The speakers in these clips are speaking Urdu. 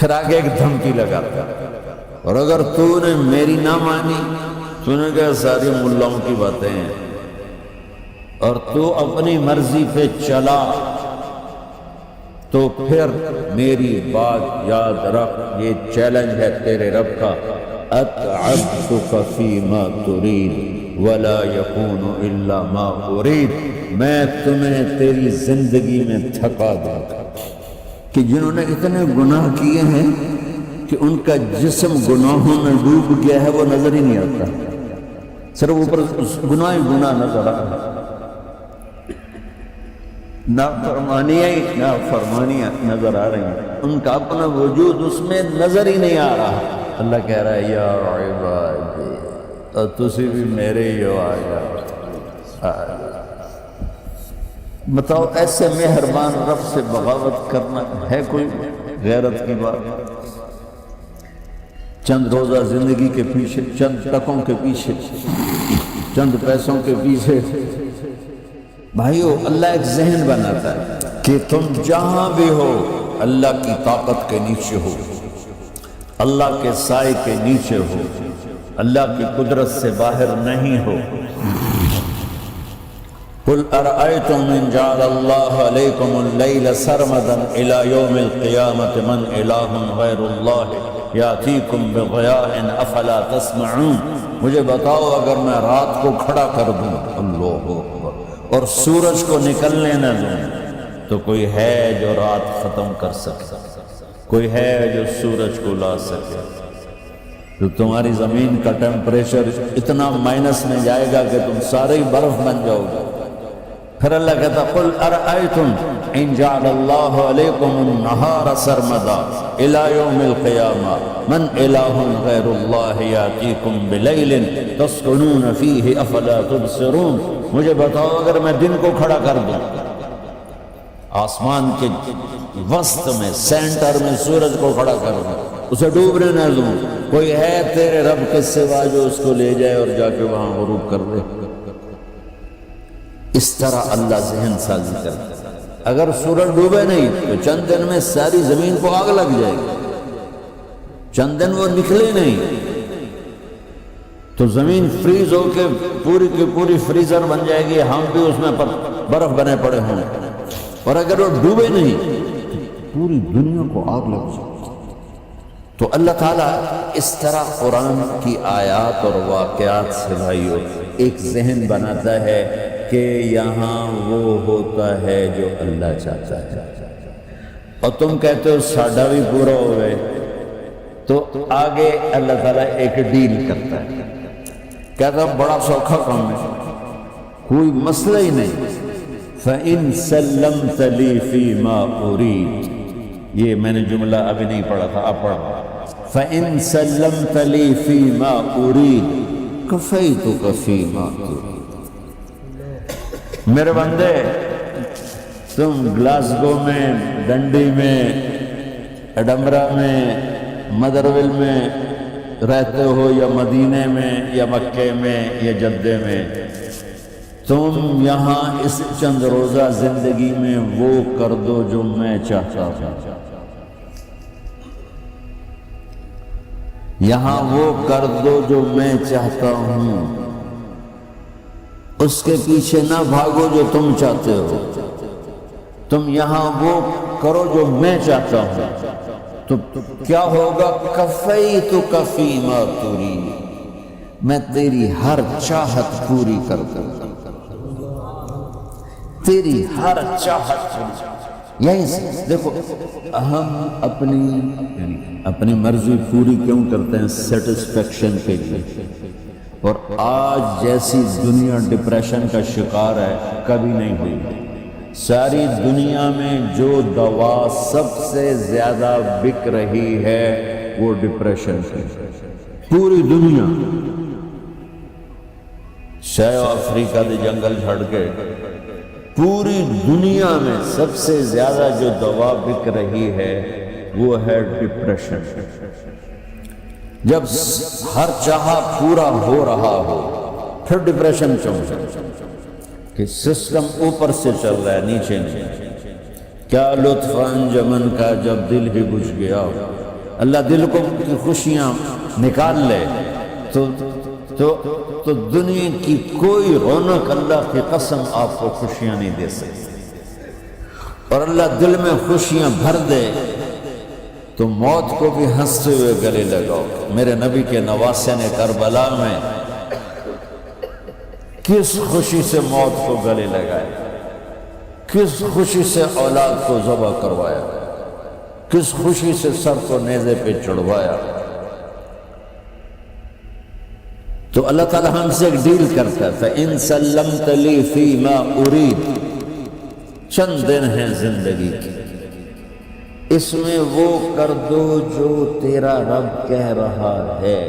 پھر آگے ایک دھمکی لگاتا اور اگر تو نے میری نہ مانی، تو نے کہا ساری ملاؤں کی باتیں ہیں اور تو اپنی مرضی پہ چلا، تو پھر میری بات یاد رکھ، یہ چیلنج ہے تیرے رب کا، اتعبتک فیما ترید ولا یکون الا ما ارید، میں تمہیں تیری زندگی میں تھکا دوں گا۔ کہ جنہوں نے اتنے گناہ کیے ہیں کہ ان کا جسم گناہوں میں ڈوب گیا ہے، وہ نظر ہی نہیں آتا، صرف اوپر گناہ ہی گناہ نظر آ رہا، نافرمانیاں نظر آ رہی ہیں، ان کا اپنا وجود اس میں نظر ہی نہیں آ رہا۔ اللہ کہہ رہا ہے یا عبادی، اور تسی بھی میرے ہی ہو، آ جاؤ۔ بتاؤ ایسے مہربان رب سے بغاوت کرنا ہے کوئی غیرت کی بات؟ چند روزہ زندگی کے پیچھے، چند ٹکوں کے پیچھے، چند پیسوں کے پیچھے، بھائیو اللہ ایک ذہن بناتا ہے کہ تم جہاں بھی ہو اللہ کی طاقت کے نیچے ہو، اللہ کے سائے کے نیچے ہو، اللہ کی قدرت سے باہر نہیں ہو۔ قل ارأيتم من جعل الله عليكم الليل سرمدا إلى يوم القيامة من إله غير الله يأتيكم بضياء أفلا تسمعون، مجھے بتاؤ اگر میں رات کو کھڑا کر دوں، اللہ اکبر، اور سورج کو نکلنے نہ دوں، تو کوئی ہے جو رات ختم کر سکے؟ کوئی ہے جو سورج کو لا سکے؟ تو تمہاری زمین کا ٹیمپریچر اتنا مائنس میں جائے گا کہ تم سارے ہی برف بن جاؤ گے۔ پھر اللہ کہتا قل ارأیتم ان جعل اللہ علیکم النہار سرمدا الى یوم القیامہ من الہ غیر اللہ یاتیکم بلیل تسکنون فیہ افلا تبصرون، مجھے بتاؤ اگر میں دن کو کھڑا کر دوں، آسمان کے وسط میں سینٹر میں سورج کو کھڑا کر دوں، اسے ڈوبنے نہ دوں، کوئی ہے تیرے رب کے سوا جو اس کو لے جائے اور جا کے وہاں غروب کر دے؟ اس طرح اللہ ذہن سازی کرتا ہے۔ اگر سورج ڈوبے نہیں تو چند دن میں ساری زمین کو آگ لگ جائے گی، چند دن وہ نکلے نہیں تو زمین فریز ہو کے پوری کی پوری فریزر بن جائے گی، ہم بھی اس میں برف بنے پڑے ہوں، اور اگر وہ ڈوبے نہیں پوری دنیا کو آگ لگ جائے گی۔ تو اللہ تعالیٰ اس طرح قرآن کی آیات اور واقعات سے بھائیو ایک ذہن بناتا ہے کہ یہاں وہ ہوتا ہے جو اللہ چاہتا ہے، اور تم کہتے ہو ساڈا بھی پورا ہو گئے، تو آگے اللہ تعالیٰ ایک ڈیل کرتا ہے، کہتا ہے بڑا سوکھا کام ہے، کوئی مسئلہ ہی نہیں، فَإِن سَلَّمْتَ لِي فِي مَا أُرِيدُ، یہ میں نے جملہ ابھی نہیں پڑھا تھا، اب پڑھا، فَإِن سَلَّمْتَ لِي فِي مَا أُرِيدُ كَفَيْتُكَ فِي مَا تُرِيدُ۔ میرے بندے تم گلاسگو میں، ڈنڈی میں، ایڈمبرا میں، مدرول میں رہتے ہو، یا مدینے میں، یا مکے میں، یا جدے میں، تم یہاں اس چند روزہ زندگی میں وہ کر دو جو میں چاہتا ہوں، یہاں وہ کر دو جو میں چاہتا ہوں، اس کے پیچھے نہ بھاگو جو تم چاہتے ہو، تم یہاں وہ کرو جو میں چاہتا ہوں، تو کیا ہوگا؟ کفیتک فیما ترید، میں تیری ہر چاہت پوری کر دوں گا، تیری ہر چاہت پوری۔ یہی سے دیکھو ہم اپنی مرضی پوری کیوں کرتے ہیں؟ سیٹسفیکشن کے لیے، اور آج جیسی دنیا ڈپریشن کا شکار ہے کبھی نہیں ہوئی۔ ساری دنیا میں جو دوا سب سے زیادہ بک رہی ہے وہ ڈپریشن کی، پوری دنیا، شاید افریقہ دے جنگل چھڑ کے پوری دنیا میں سب سے زیادہ جو دوا بک رہی ہے وہ ہے ڈپریشن۔ جب ہر چاہا پورا ہو رہا ہو پھر ڈپریشن کیوں ہے؟ کہ سسٹم اوپر سے چل رہا ہے، نیچے نہیں۔ کیا لطف انجمن کا جب دل ہی بجھ گیا، اللہ دل کو کی خوشیاں نکال لے تو دنیا کی کوئی رونق اللہ کی قسم آپ کو خوشیاں نہیں دے سکتی، اور اللہ دل میں خوشیاں بھر دے تو موت کو بھی ہنستے ہوئے گلے لگاؤ۔ میرے نبی کے نواسے نے کربلا میں کس خوشی سے موت کو گلے لگائے، کس خوشی سے اولاد کو ذبح کروایا، کس خوشی سے سر کو نیزے پہ چڑھوایا۔ تو اللہ تعالیٰ ہم سے ایک ڈیل کرتا ہے، فَإِن سَلَّمْتَ لِي فِي مَا أُرِيدُ، چند دن ہیں زندگی کی، اس میں وہ کر دو جو تیرا رب کہہ رہا ہے۔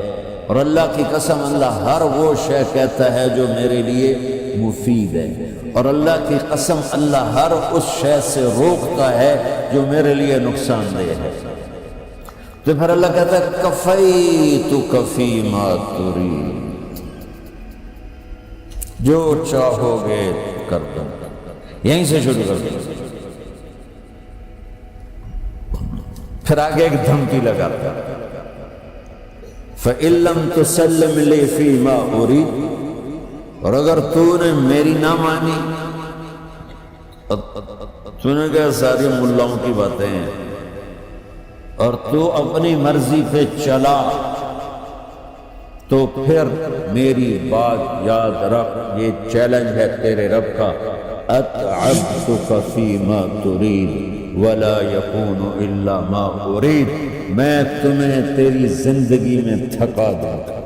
اور اللہ کی قسم اللہ ہر وہ شے کہتا ہے جو میرے لیے مفید ہے، اور اللہ کی قسم اللہ ہر اس شے سے روکتا ہے جو میرے لیے نقصان دہ ہے۔ تو پھر اللہ کہتا ہے کفیتک فی ما ترید، جو چاہو گے کر دو، یہیں سے شروع کر دو۔ پھر آگے ایک دھمکی لگاتا ہے فَإِن لَّمْ تُسَلِّمْ لِي فِي مَا أُرِيدُ، اور اگر تو نے میری نہ مانی، تو نے کہا ساری ملاؤں کی باتیں ہیں، اور تو اپنی مرضی پہ چلا، تو پھر میری بات یاد رکھ، یہ چیلنج ہے تیرے رب کا، أَتْعَبْتُكَ فِي مَا تُرِيدُ وَلَا يَكُونُ إِلَّا مَا أُرِيدُ، میں تمہیں تیری زندگی میں تھکا دوں گا۔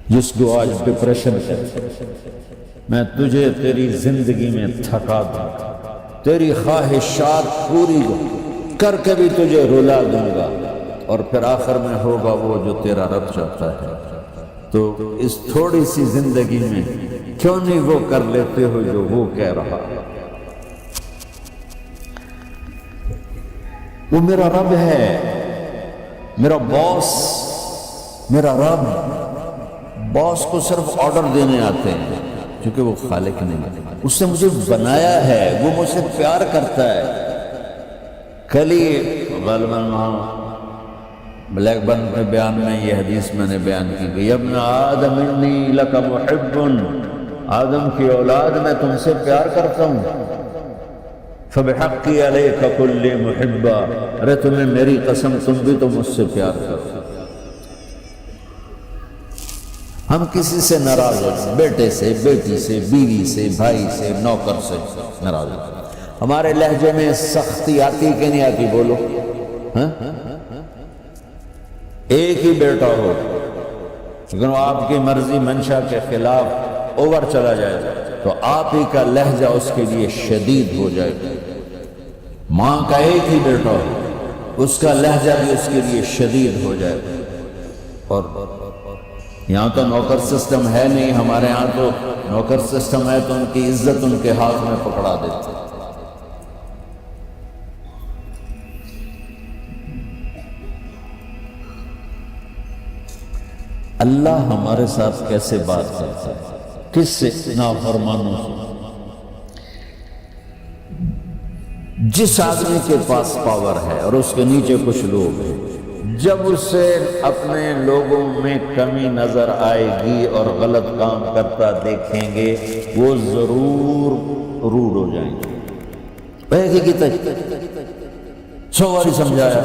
جس کو آج ڈپریشن ہے، میں تجھے تیری زندگی میں تھکا دوں گا، تیری خواہشات پوری کر کے بھی تجھے رلا دوں گا، اور پھر آخر میں ہوگا وہ جو تیرا رب چاہتا ہے۔ تو اس تھوڑی سی زندگی میں کیوں نہیں وہ کر لیتے ہو جو وہ کہہ رہا ہے؟ وہ میرا رب ہے، میرا باس، میرا رب۔ باس کو صرف آرڈر دینے آتے ہیں، کیونکہ وہ خالق نہیں ہے، اس نے مجھے بنایا ہے، وہ مجھ سے پیار کرتا ہے۔ کل ہی غالباً وہاں بلیک بن کے بیان میں یہ حدیث میں نے بیان کی گئی، ابن آدم انی لک محب، آدم کی اولاد میں تم سے پیار کرتا ہوں، فبحقی علیک کل محبا، ارے تمہیں میری قسم تم بھی تو مجھ سے پیار کرو۔ ہم کسی سے ناراض ہو، بیٹے سے، بیٹی سے، بیوی سے، بھائی سے، نوکر سے ناراض ہو۔ ہمارے لہجے میں سختی آتی کہ نہیں آتی؟ بولو۔ ہاں ایک ہی بیٹا ہو لیکن وہ آپ کی مرضی منشا کے خلاف اوور چلا جائے تو آپ ہی کا لہجہ اس کے لیے شدید ہو جائے گا۔ ماں کا ایک ہی بیٹا ہو، اس کا لہجہ بھی اس کے لیے شدید ہو جائے گا۔ اور یہاں تو نوکر سسٹم ہے نہیں، ہمارے یہاں تو نوکر سسٹم ہے تو ان کی عزت ان کے ہاتھ میں پکڑا دیتے۔ اللہ ہمارے ساتھ کیسے بات کرتا ہے؟ کس سے؟ نافرمانوں سے۔ جس آدمی کے پاس پاور ہے اور اس کے نیچے کچھ لوگ ہیں، جب اسے اپنے لوگوں میں کمی نظر آئے گی اور غلط کام کرتا دیکھیں گے، وہ ضرور روڈ ہو جائیں گے۔ ایک ہی کی 100 باری سمجھایا،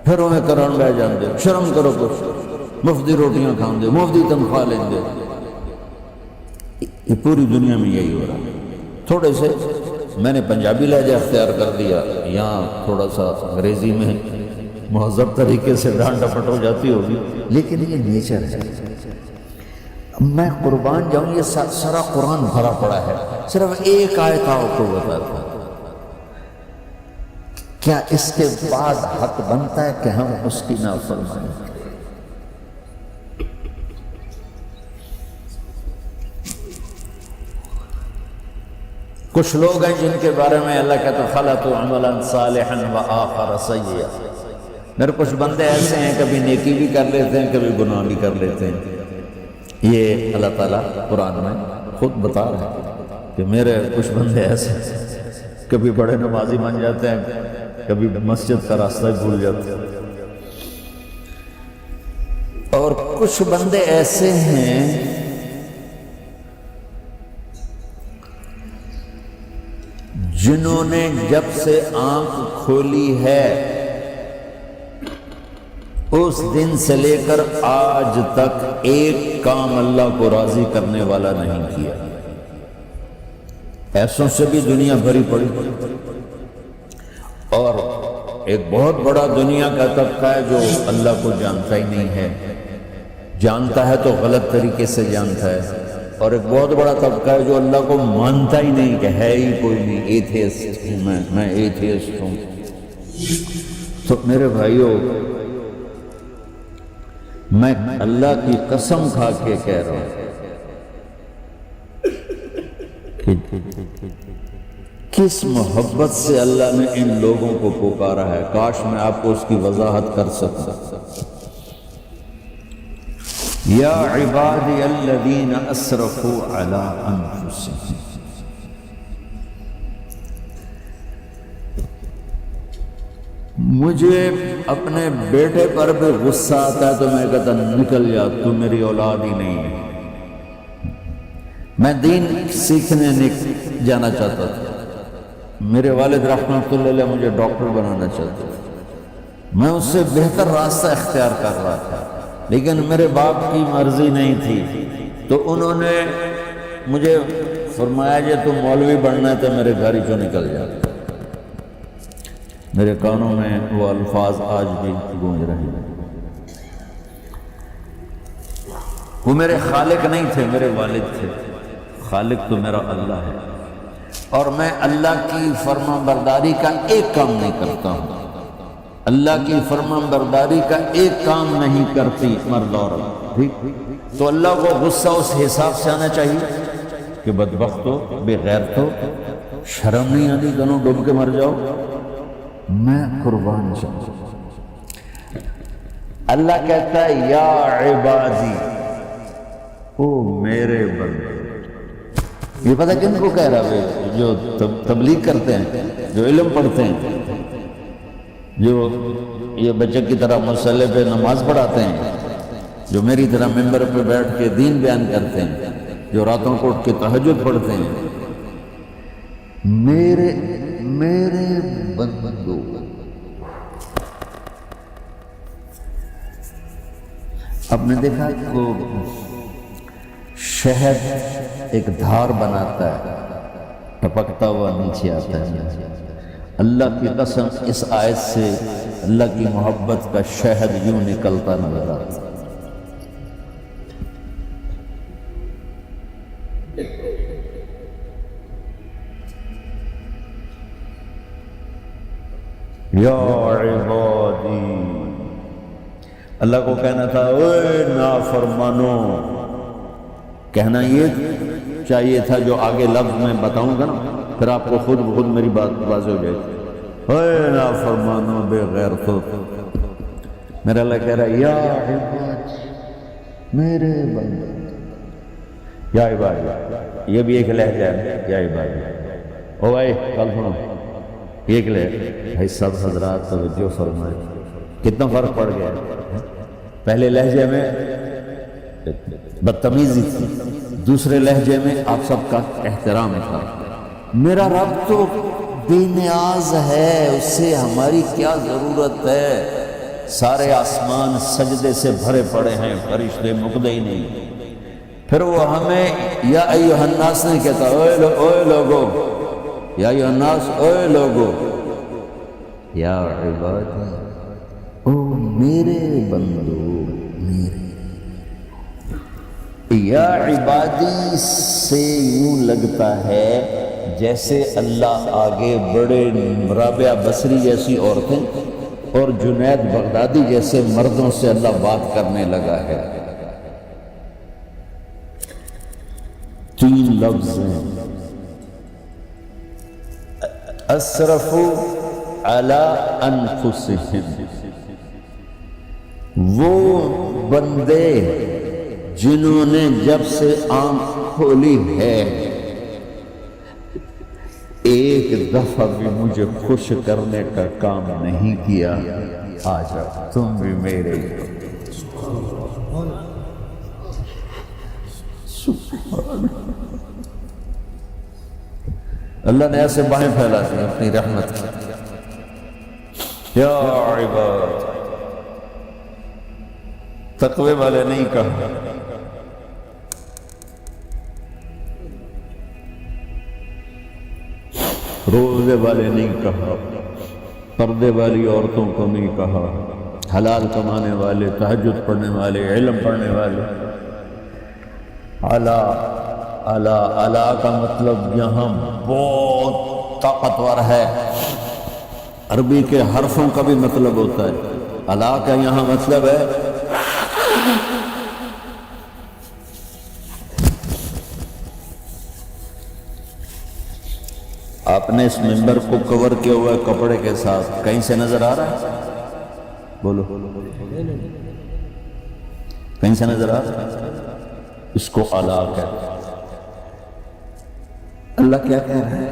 پھر انہیں کرن بہ جان دے، شرم کرو کچھ، مفتی روٹیاں کھاؤں دے، مفتی تنخواہ لیں گے۔ یہ پوری دنیا میں یہی ہو رہا ہے۔ تھوڑے سے میں نے پنجابی لہجہ اختیار کر دیا، یہاں تھوڑا سا انگریزی میں مہذب طریقے سے ڈانٹ ڈپٹ ہو جاتی ہوگی، لیکن یہ نیچر ہے۔ میں قربان جاؤں، یہ سارا قرآن بھرا پڑا ہے، صرف ایک آیت آپ کو بتاتا ہوں۔ کیا اس کے بعد حق بنتا ہے کہ ہم اس کی نافرمانی کریں؟ کچھ لوگ ہیں جن کے بارے میں اللہ کہتا ہے خَلَطُوا عَمَلًا صَالِحًا وَآخَرَ سَيِّئًا۔ میرے کچھ بندے ایسے ہیں کبھی نیکی بھی کر لیتے ہیں، کبھی گناہ بھی کر لیتے ہیں۔ یہ اللہ تعالیٰ قرآن میں خود بتا رہا ہے کہ میرے کچھ بندے ایسے ہیں، کبھی بڑے نمازی بن جاتے ہیں، کبھی مسجد کا راستہ بھول جاتے ہیں۔ اور کچھ بندے ایسے ہیں جنہوں نے جب سے آنکھ کھولی ہے اس دن سے لے کر آج تک ایک کام اللہ کو راضی کرنے والا نہیں کیا۔ ایسوں سے بھی دنیا بھری پڑی، اور ایک بہت بڑا دنیا کا طبقہ ہے جو اللہ کو جانتا ہی نہیں ہے، جانتا ہے تو غلط طریقے سے جانتا ہے، اور ایک بہت بڑا طبقہ ہے جو اللہ کو مانتا ہی نہیں کہ ہے ہی کوئی نہیں، ایتھیسٹ ہوں میں ایتھیسٹ ہوں۔ تو میرے بھائیوں، میں اللہ کی قسم کھا کے کہہ رہا ہوں کہ کس محبت سے اللہ نے ان لوگوں کو پکارا ہے، کاش میں آپ کو اس کی وضاحت کر سکتا۔ یا عبادی الذین اسرفوا علی انفسہم، مجھے اپنے بیٹے پر بھی غصہ آتا ہے تو میں کہتا نکل جا، تو میری اولاد ہی نہیں ہے۔ میں دین سیکھنے جانا چاہتا تھا، میرے والد رحمۃ اللہ علیہ مجھے ڈاکٹر بنانا چاہتے تھے، میں اس سے بہتر راستہ اختیار کر رہا تھا، لیکن میرے باپ کی مرضی نہیں تھی، تو انہوں نے مجھے فرمایا جی تو مولوی بننا ہے تو میرے گھر ہی چوں نکل جا۔ میرے کانوں میں وہ الفاظ آج بھی گونج رہے ہیں۔ وہ میرے خالق نہیں تھے، میرے والد تھے، خالق تو میرا اللہ ہے، اور میں اللہ کی فرمان برداری کا ایک کام نہیں کرتا ہوں، اللہ کی فرمان برداری کا ایک کام نہیں کرتی مرد اور عورت، تو اللہ کو غصہ اس حساب سے آنا چاہیے کہ بدبخت ہو، بے غیرت ہو، شرم نہیں آتی، دونوں ڈوب کے مر جاؤ۔ میں قربان جاؤں۔ اللہ کہتا ہے یا عبادی، او میرے بندے۔ یہ پتہ کن کو کہہ رہا ہے؟ جو تبلیغ کرتے ہیں، جو علم پڑھتے ہیں، جو یہ بچے کی طرح مصلی پہ نماز پڑھاتے ہیں، جو میری طرح ممبر پہ بیٹھ کے دین بیان کرتے ہیں، جو راتوں کو اٹھ کے تہجد پڑھتے ہیں۔ میرے بندو، آپ نے دیکھا کہ شہد ایک دھار بناتا ہے، ٹپکتا ہوا نیچے آتا ہے۔ اللہ کی قسم اس آیت سے اللہ کی محبت کا شہد یوں نکلتا نظر آتا ہے۔ یا عبادی، اللہ کو کہنا تھا اے نافرمانو، کہنا یہ چاہیے تھا جو آگے لفظ میں بتاؤں گا نا، پھر آپ کو خود بخود میری بات واضح ہو جائے گی۔ اے نافرمانو، بے غیرتو، میرا اللہ کہہ رہا ہے یا عبادی، میرے بندے، یا عبادی، یہ بھی ایک لہجہ ہے، یا عبادی۔ او بھائی کل سنو، ایک لہجہ بھائی، سب حضرات توجہ فرمائے، کتنا فرق پڑ گیا ہے۔ پہلے لہجے میں بدتمیزی تھی، دوسرے لہجے میں آپ سب کا احترام تھا۔ میرا رب تو بے نیاز ہے، اس سے ہماری کیا ضرورت ہے، سارے آسمان سجدے سے بھرے پڑے ہیں، فرشتے مقدے ہی نہیں۔ پھر وہ ہمیں یا ایھا الناس نہیں کہتا، اوے لوگو، یا ایھا الناس، اوے لوگو، یا عبادی، او میرے بندو، میرے یا عبادی سے یوں لگتا ہے جیسے اللہ آگے بڑے رابعہ بصری جیسی عورتیں اور جنید بغدادی جیسے مردوں سے اللہ بات کرنے لگا ہے۔ تین لفظ ہیں، اسرفوا علی انفسہم، وہ بندے جنہوں نے جب سے آنکھ کھولی ہے ایک دفعہ بھی مجھے خوش کرنے کا کام نہیں کیا، آ جاؤ تم بھی میرے اللہ نے ایسے باہیں پھیلا دی اپنی رحمت کی۔ یا عباد، تقوی والے نہیں کہا، روزے والے نہیں کہا، پردے والی عورتوں کو نہیں کہا، حلال کمانے والے، تہجد پڑھنے والے، علم پڑھنے والے۔ اعلیٰ اعلیٰ اعلیٰ کا مطلب یہاں بہت طاقتور ہے، عربی کے حرفوں کا بھی مطلب ہوتا ہے۔ اعلیٰ کا یہاں مطلب ہے آپ نے اس ممبر کو کور کیا ہوا ہے کپڑے کے ساتھ، کہیں سے نظر آ رہا ہے؟ بولو، کہیں سے نظر آ رہا ہے؟ اس کو اعلیٰ کہتے ہیں۔ اللہ کیا کہہ رہا ہے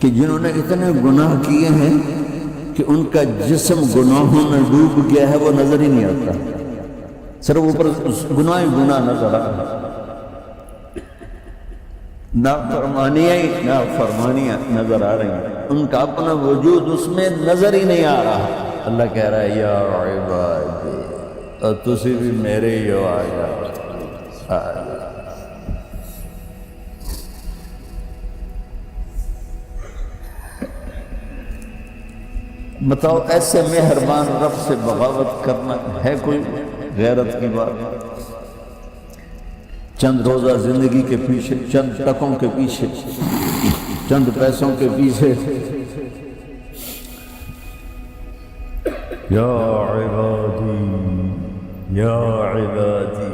کہ جنہوں نے اتنے گناہ کیے ہیں کہ ان کا جسم گناہوں میں ڈوب گیا ہے، وہ نظر ہی نہیں آتا، صرف اوپر گناہ ہی گناہ نظر آ رہا ہے، نافرمانیاں نظر آ رہی ہیں، ان کا اپنا وجود اس میں نظر ہی نہیں آ رہا۔ اللہ کہہ رہا ہے یا عبادی، اور تسی بھی میرے ہی ہو، آ جاؤ۔ بتاؤ ایسے مہربان رب سے بغاوت کرنا ہے کوئی غیرت کی بات؟ چند روزہ زندگی کے پیچھے، چند ٹکوں کے پیچھے، چند پیسوں کے پیچھے، یا عبادی یا عبادی،